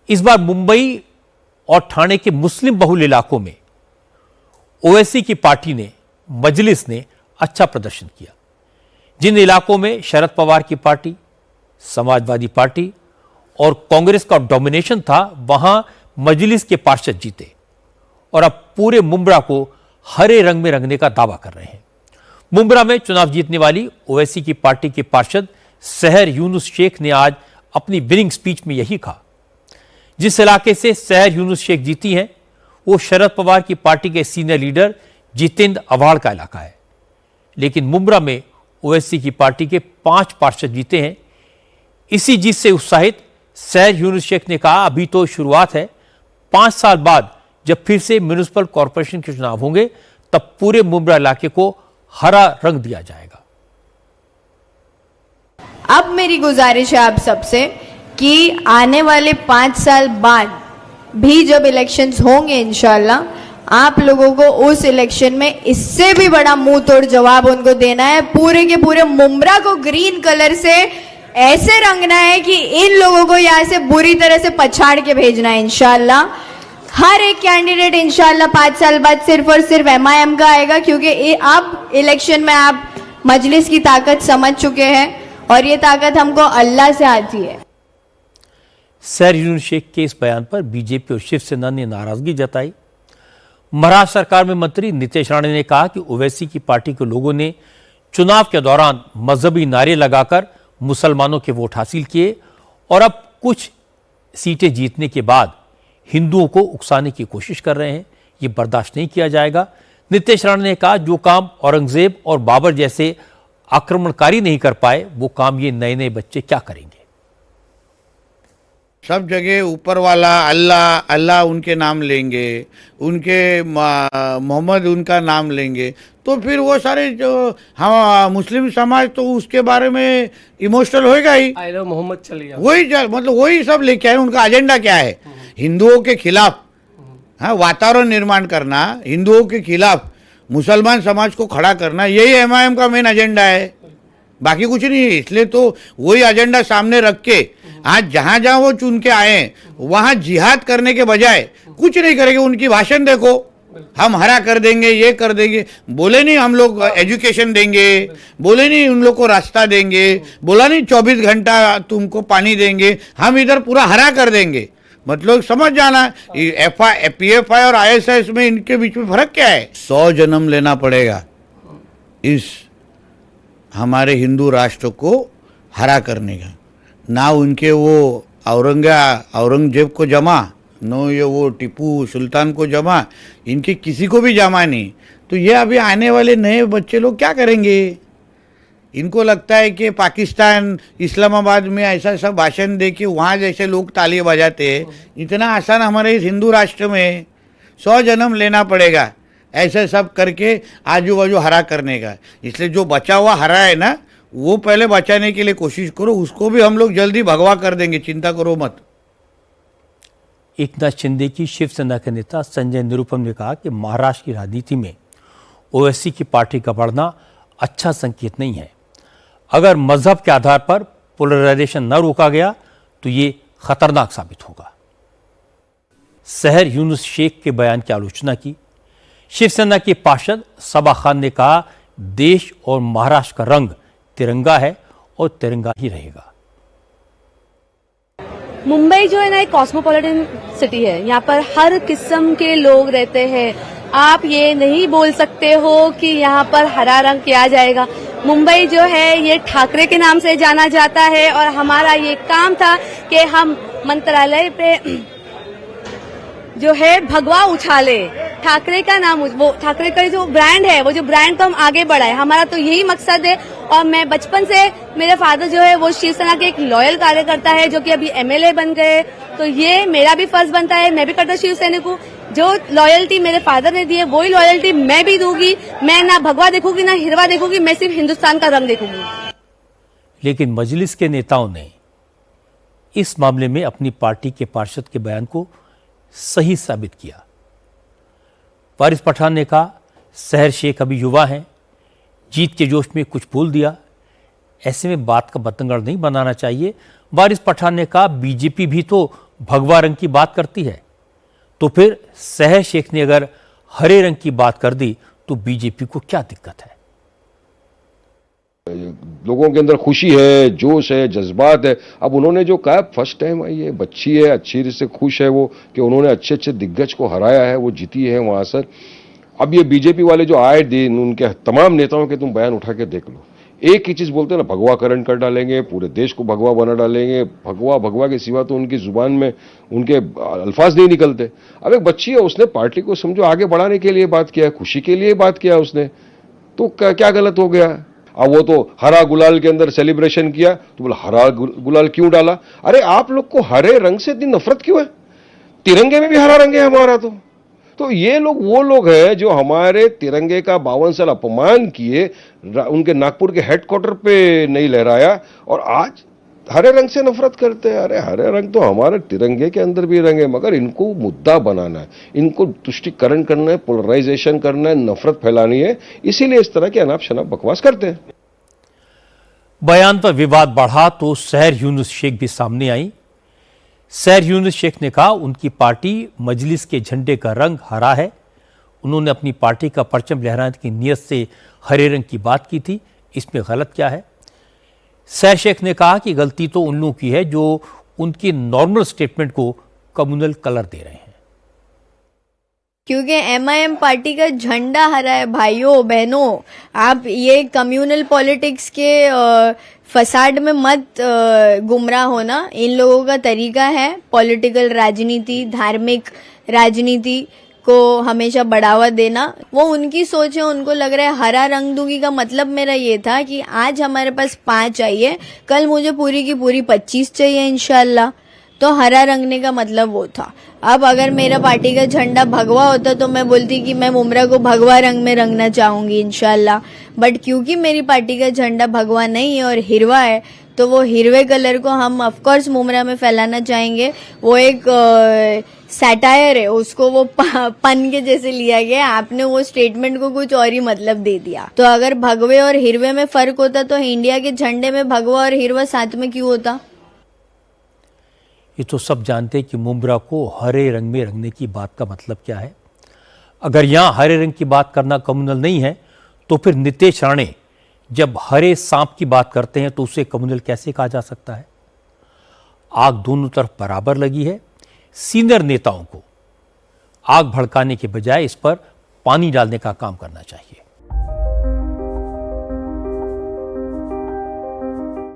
इस बार मुंबई और ठाणे के मुस्लिम बहुल इलाकों में ओवैसी की पार्टी ने, मजलिस ने अच्छा प्रदर्शन किया। जिन इलाकों में शरद पवार की पार्टी, समाजवादी पार्टी और कांग्रेस का डोमिनेशन था, वहां मजलिस के पार्षद जीते और अब पूरे मुंब्रा को हरे रंग में रंगने का दावा कर रहे हैं। मुंब्रा में चुनाव जीतने वाली ओवैसी की पार्टी के पार्षद सहर यूनुस शेख ने आज अपनी विनिंग स्पीच में यही कहा। जिस इलाके से सहर यूनुस शेख जीती हैं, वो शरद पवार की पार्टी के सीनियर लीडर जितेंद्र आव्हाड का इलाका है। लेकिन मुंब्रा में ओवैसी की पार्टी के 5 पार्षद जीते हैं। इसी जीत से उत्साहित सहर यूनुस शेख ने कहा, अभी तो शुरुआत है, 5 साल बाद जब फिर से म्युनिसिपल कॉरपोरेशन के चुनाव होंगे तब पूरे मुंब्रा इलाके को हरा रंग दिया जाएगा। अब मेरी गुजारिश है आप सबसे कि आने वाले 5 साल बाद भी जब इलेक्शंस होंगे इंशाल्लाह, आप लोगों को उस इलेक्शन में इससे भी बड़ा मुंह तोड़ जवाब उनको देना है। पूरे के पूरे मुंब्रा को ग्रीन कलर से ऐसे रंगना है कि इन लोगों को यहाँ से बुरी तरह से पछाड़ के भेजना है इंशाल्लाह। हर एक कैंडिडेट इंशाल्लाह 5 साल बाद सिर्फ और सिर्फ MIM का आएगा, क्योंकि अब इलेक्शन में आप मजलिस की ताकत समझ चुके हैं और ये ताकत हमको अल्लाह से आती है। सहर यूनुस शेख के इस बयान पर बीजेपी और शिवसेना ने नाराजगी जताई। महाराष्ट्र सरकार में मंत्री नितेश राणे ने कहा कि ओवैसी की पार्टी के लोगों ने चुनाव के दौरान मजहबी नारे लगाकर मुसलमानों के वोट हासिल किए और अब कुछ सीटें जीतने के बाद हिंदुओं को उकसाने की कोशिश कर रहे हैं। ये बर्दाश्त नहीं किया जाएगा। नितेश राणे ने कहा, जो काम औरंगजेब और बाबर जैसे आक्रमणकारी नहीं कर पाए, वो काम ये नए नए बच्चे क्या करेंगे। सब जगह ऊपर वाला अल्लाह अल्लाह उनके नाम लेंगे, उनके मोहम्मद उनका नाम लेंगे, तो फिर वो सारे जो हम मुस्लिम समाज तो उसके बारे में इमोशनल होएगा ही। आई लव मोहम्मद चलिए मतलब वही सब लेके आए। उनका एजेंडा क्या है? हिंदुओं के खिलाफ, हाँ, वातावरण निर्माण करना, हिंदुओं के खिलाफ मुसलमान समाज को खड़ा करना, यही MIM का मेन एजेंडा है, बाकी कुछ नहीं है। इसलिए तो वही एजेंडा सामने रख के आज जहां जहां वो चुन के आए वहां जिहाद करने के बजाय कुछ नहीं करेंगे। उनकी भाषण देखो, हम हरा कर देंगे, ये कर देंगे, बोले नहीं हम लोग एजुकेशन देंगे, बोले नहीं उन लोग को रास्ता देंगे, बोला नहीं 24 घंटा तुमको पानी देंगे, हम इधर पूरा हरा कर देंगे। मतलब समझ जाना, PFI और ISIS में इनके बीच में फर्क क्या है? 100 जन्म लेना पड़ेगा इस हमारे हिंदू राष्ट्र को हरा करने का। ना उनके वो औरंगजेब को जमा, नो ये वो टीपू सुल्तान को जमा, इनके किसी को भी जमा नहीं। तो ये अभी आने वाले नए बच्चे लोग क्या करेंगे? इनको लगता है कि पाकिस्तान, इस्लामाबाद में ऐसा सब भाषण दे के वहाँ जैसे लोग ताली बजाते हैं, इतना आसान हमारे इस हिंदू राष्ट्र में 100 जन्म लेना पड़ेगा ऐसे सब करके आजू बाजू हरा करने का। इसलिए जो बचा हुआ हरा है ना, वो पहले बचाने के लिए कोशिश करो, उसको भी हम लोग जल्दी भगवा कर देंगे, चिंता करो मत। एकनाथ शिंदे की शिवसेना के नेता संजय निरुपम ने कहा कि महाराष्ट्र की राजनीति में ओवैसी की पार्टी का बढ़ना अच्छा संकेत नहीं है। अगर मजहब के आधार पर पोलराइजेशन न रोका गया तो ये खतरनाक साबित होगा। सहर यूनुस शेख के बयान की आलोचना की। शिवसेना के पार्षद सबा खान ने कहा, देश और महाराष्ट्र का रंग तिरंगा है और तिरंगा ही रहेगा। मुंबई जो है ना, एक कॉस्मोपॉलिटन सिटी है। यहाँ पर हर किस्म के लोग रहते हैं। आप ये नहीं बोल सकते हो कि यहाँ पर हरा रंग किया जाएगा। मुंबई जो है ये ठाकरे के नाम से जाना जाता है और हमारा ये काम था कि हम मंत्रालय पे जो है भगवा उछाले, ठाकरे का नाम, वो ठाकरे का जो ब्रांड है, वो जो ब्रांड को हम आगे बढ़ाए। हमारा तो यही मकसद है। और मैं बचपन से, मेरे फादर जो है वो शिवसेना के एक लॉयल कार्यकर्ता है जो कि अभी MLA बन गए, तो ये मेरा भी फर्ज बनता है, मैं भी करता शिवसेना को। जो लॉयल्टी मेरे फादर ने दी है वही लॉयल्टी मैं भी दूंगी। मैं ना भगवा देखूंगी ना हिरवा देखूंगी, मैं सिर्फ हिंदुस्तान का रंग देखूंगी। लेकिन मजलिस के नेताओं ने इस मामले में अपनी पार्टी के पार्षद के बयान को सही साबित किया। वारिस पठान ने कहा, सहर शेख अभी युवा हैं, जीत के जोश में कुछ बोल दिया, ऐसे में बात का बतंगड़ नहीं बनाना चाहिए। वारिस पठान ने कहा, बीजेपी भी तो भगवा रंग की बात करती है, तो फिर सहर शेख ने अगर हरे रंग की बात कर दी तो बीजेपी को क्या दिक्कत है? लोगों के अंदर खुशी है, जोश है, जज्बात है। अब उन्होंने जो कहा, फर्स्ट टाइम आई है, बच्ची है, अच्छी से खुश है वो कि उन्होंने अच्छे अच्छे दिग्गज को हराया है, वो जीती है वहां से। अब ये बीजेपी वाले जो आए दिन, उनके तमाम नेताओं के तुम बयान उठा के देख लो, एक ही चीज बोलते हैं ना, भगवाकरण कर डालेंगे, पूरे देश को भगवा बना डालेंगे। भगवा भगवा के सिवा तो उनकी जुबान में उनके अल्फाज नहीं निकलते। अब एक बच्ची है, उसने पार्टी को समझो आगे बढ़ाने के लिए बात किया, खुशी के लिए बात किया उसने, तो क्या गलत हो गया? अब वो तो हरा गुलाल के अंदर सेलिब्रेशन किया, तो बोला हरा गुलाल क्यों डाला? अरे आप लोग को हरे रंग से इतनी नफरत क्यों है? तिरंगे में भी हरा रंग है हमारा। तो ये लोग वो लोग हैं जो हमारे तिरंगे का 52 साल अपमान किए, उनके नागपुर के हेडक्वार्टर पे नहीं लहराया, और आज हरे रंग से नफरत करते हैं। अरे हरे रंग तो हमारे तिरंगे के अंदर भी रंग है, मगर इनको मुद्दा बनाना है, इनको तुष्टिकरण करना है, पोलराइजेशन करना है, नफरत फैलानी है, इसीलिए इस तरह के अनाप शनाप बकवास करते हैं। बयान पर विवाद बढ़ा तो सहर यूनुस शेख भी सामने आई। सहर यूनुस शेख ने कहा उनकी पार्टी मजलिस के झंडे का रंग हरा है। उन्होंने अपनी पार्टी का परचम लहराने की नीयत से हरे रंग की बात की थी, इसमें गलत क्या है? सहर शेख ने कहा कि गलती तो उन लोगों की है जो उनकी नॉर्मल स्टेटमेंट को कम्युनल कलर दे रहे हैं। क्योंकि एमआईएम पार्टी का झंडा हरा है भाइयों बहनों। आप ये कम्युनल पॉलिटिक्स के फसाड में मत गुमराह होना। इन लोगों का तरीका है पॉलिटिकल राजनीति, धार्मिक राजनीति को हमेशा बढ़ावा देना। वो उनकी सोच है, उनको लग रहा है हरा रंग दूंगी का मतलब मेरा ये था कि आज हमारे पास 5 चाहिए, कल मुझे पूरी की पूरी 25 चाहिए इंशाल्लाह। तो हरा रंगने का मतलब वो था। अब अगर मेरा पार्टी का झंडा भगवा होता तो मैं बोलती कि मैं मुमरा को भगवा रंग में रंगना चाहूंगी इंशाल्लाह। बट क्योंकि मेरी पार्टी का झंडा भगवा नहीं है और हिरवा है, तो वो हिरवे कलर को हम ऑफ कोर्स मुमरा में फैलाना चाहेंगे। वो एक सैटायर है, उसको वो पन के जैसे लिया गया। आपने वो स्टेटमेंट को कुछ और ही मतलब दे दिया। तो अगर भगवे और हिरवे में फर्क होता तो इंडिया के झंडे में भगवा और हिरवा साथ में क्यों होता? ये तो सब जानते हैं कि मुमरा को हरे रंग में रंगने की बात का मतलब क्या है। अगर यहाँ हरे रंग की बात करना कम्युनल नहीं है, तो फिर नीतीश राणे जब हरे सांप की बात करते हैं तो उसे कम्युनल कैसे कहा जा सकता है? आग दोनों तरफ बराबर लगी है। सीनियर नेताओं को आग भड़काने के बजाय इस पर पानी डालने का काम करना चाहिए।